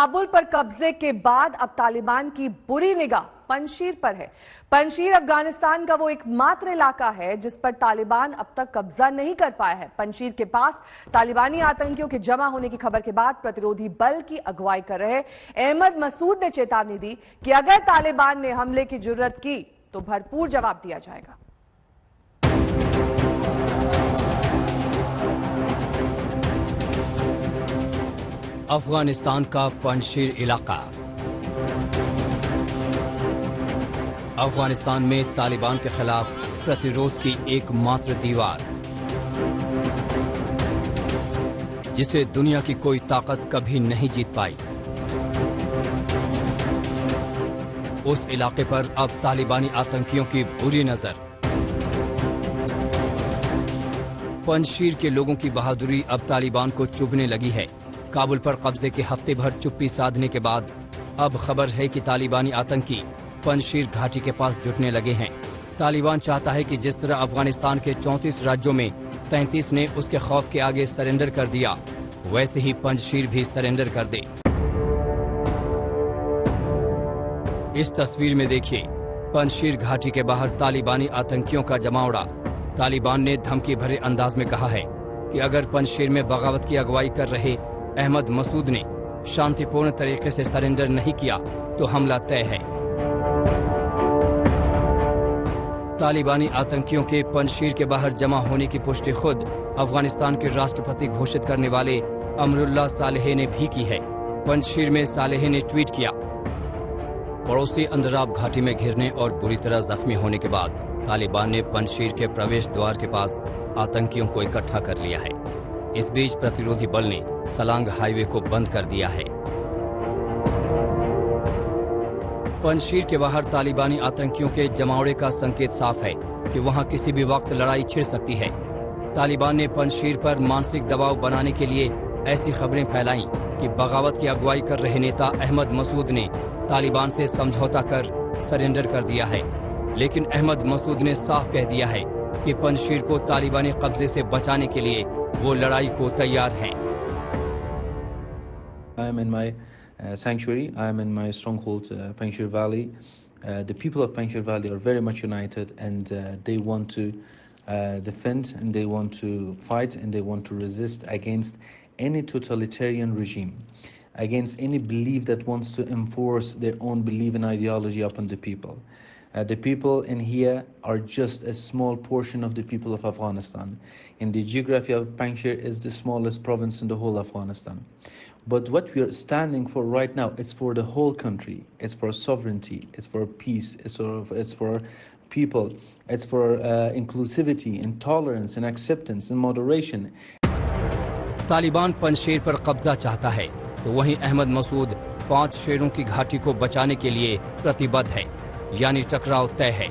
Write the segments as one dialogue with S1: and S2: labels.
S1: काबुल पर कब्जे के बाद अब तालिबान की बुरी निगाह पंजशीर पर है। पंजशीर अफगानिस्तान का वो एकमात्र इलाका है जिस पर तालिबान अब तक कब्जा नहीं कर पाया है। पंजशीर के पास तालिबानी आतंकियों के जमा होने की खबर के बाद प्रतिरोधी बल की अगुवाई कर रहे अहमद मसूद ने चेतावनी दी कि अगर तालिबान ने हमले की जुर्रत की तो भरपूर जवाब दिया जाएगा।
S2: अफगानिस्तान का पंजशीर इलाका। अफगानिस्तान में तालिबान के खिलाफ प्रतिरोध की एकमात्र दीवार, जिसे दुनिया की कोई ताकत कभी नहीं जीत पाई। उस इलाके पर अब तालिबानी आतंकियों की बुरी नजर। पंजशीर के लोगों की बहादुरी अब तालिबान को चुभने लगी है। काबुल पर कब्जे के हफ्ते भर चुप्पी साधने के बाद अब खबर है कि तालिबानी आतंकी पंजशीर घाटी के पास जुटने लगे हैं। तालिबान चाहता है कि जिस तरह अफगानिस्तान के 34 राज्यों में 33 ने उसके खौफ के आगे सरेंडर कर दिया, वैसे ही पंजशीर भी सरेंडर कर दे। इस तस्वीर में देखिए पंजशीर घाटी के बाहर तालिबानी आतंकियों का जमावड़ा। तालिबान ने धमकी भरे अंदाज में कहा है कि अगर पंजशीर में बगावत की अगुवाई कर रहे अहमद मसूद ने शांतिपूर्ण तरीके से सरेंडर नहीं किया तो हमला तय है। तालिबानी आतंकियों के पंजशीर के बाहर जमा होने की पुष्टि खुद अफगानिस्तान के राष्ट्रपति घोषित करने वाले अमरुल्लाह सालेह ने भी की है। पंजशीर में सालेह ने ट्वीट किया, पड़ोसी अंदराब घाटी में घिरने और बुरी तरह जख्मी होने के बाद तालिबान ने पंजशीर के प्रवेश द्वार के पास आतंकियों को इकट्ठा कर लिया है। इस बीच प्रतिरोधी बल ने सलांग हाईवे को बंद कर दिया है। पंजशीर के बाहर तालिबानी आतंकियों के जमावड़े का संकेत साफ है कि वहां किसी भी वक्त लड़ाई छिड़ सकती है। तालिबान ने पंजशीर पर मानसिक दबाव बनाने के लिए ऐसी खबरें फैलाईं कि बगावत की अगुवाई कर रहे नेता अहमद मसूद ने तालिबान से समझौता कर सरेंडर कर दिया है। लेकिन अहमद मसूद ने साफ कह दिया है कि पंजशीर को तालिबानी कब्जे से बचाने के लिए वो लड़ाई को तैयार हैं।
S3: I am in my sanctuary. I am in my stronghold, Panjshir Valley. The people of Panjshir Valley are very much united, and they want to defend, and they want to fight, and they want to resist against any totalitarian regime, against any belief that wants to enforce their own belief and ideology upon the people. The people in here are just a small portion of the people of Afghanistan. In the geography of Panjshir is the smallest province in the whole Afghanistan. But what we are standing for right now, it's for the whole country. It's for sovereignty. It's for peace. It's for people. It's for inclusivity and tolerance and acceptance and moderation.
S2: Taliban Panjshir पर कब्जा चाहता है तो वहीं अहमद मसूद 5 शेरों की घाटी को बचाने के लिए प्रतिबद्ध है, यानी टकराव तय है।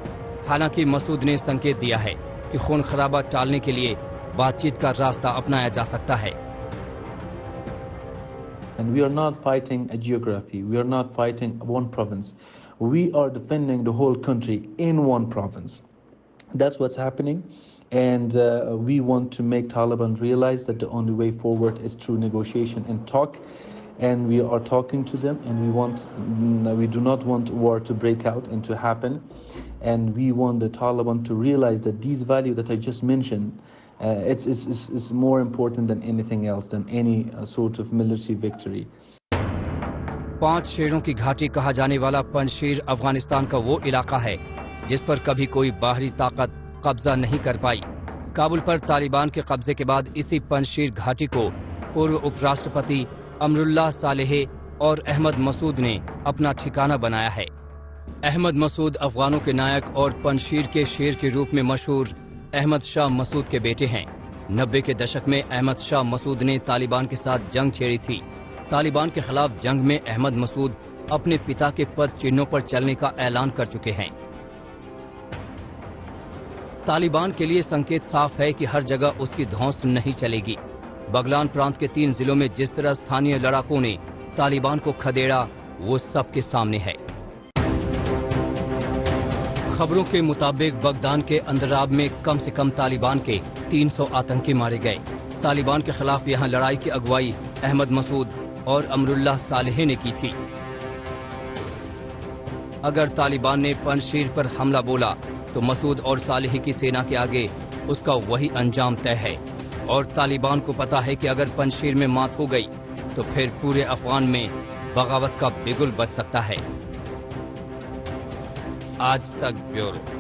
S2: हालांकि मसूद ने संकेत दिया है कि खून खराबा टालने के लिए बातचीत का रास्ता अपनाया जा सकता है।
S3: And we are not fighting a geography. We are not fighting one province. We are defending the whole country in one province. That's what's happening. And we want to make Taliban realize that the only way forward is through negotiation and talk. And we are talking to them, and we do not want war to break out and to happen. And we want the Taliban to realize that these values that I just mentioned, it's more important than anything else, than any sort of military victory.
S2: 5 शेरों की घाटी कहा जाने वाला पंजशीर अफगानिस्तान का वो इलाका है जिस पर कभी कोई बाहरी ताकत कब्जा नहीं कर पाई। काबुल पर तालिबान के कब्जे के बाद इसी पंजशीर घाटी को पूर्व उपराष्ट्रपति अमरुल्लाह सालेह और अहमद मसूद ने अपना ठिकाना बनाया है। अहमद मसूद अफगानों के नायक और पंजशीर के शेर के रूप में मशहूर अहमद शाह मसूद के बेटे हैं। 90 के दशक में अहमद शाह मसूद ने तालिबान के साथ जंग छेड़ी थी। तालिबान के खिलाफ जंग में अहमद मसूद अपने पिता के पद चिन्हों पर चलने का ऐलान कर चुके हैं। तालिबान के लिए संकेत साफ है कि हर जगह उसकी धौंस नहीं चलेगी। बगलान प्रांत के 3 जिलों में जिस तरह स्थानीय लड़ाकों ने तालिबान को खदेड़ा, वो सबके सामने है। खबरों के मुताबिक बगदान के अंदराब में कम से कम तालिबान के 300 आतंकी मारे गए। तालिबान के खिलाफ यहां लड़ाई की अगुवाई अहमद मसूद और अमरुल्लाह सालेह ने की थी। अगर तालिबान ने पंजशीर पर हमला बोला तो मसूद और सालेह की सेना के आगे उसका वही अंजाम तय है और तालिबान को पता है कि अगर पंजशीर में मात हो गई तो फिर पूरे अफगान में बगावत का बिगुल बच सकता है। आज तक ब्यूरो।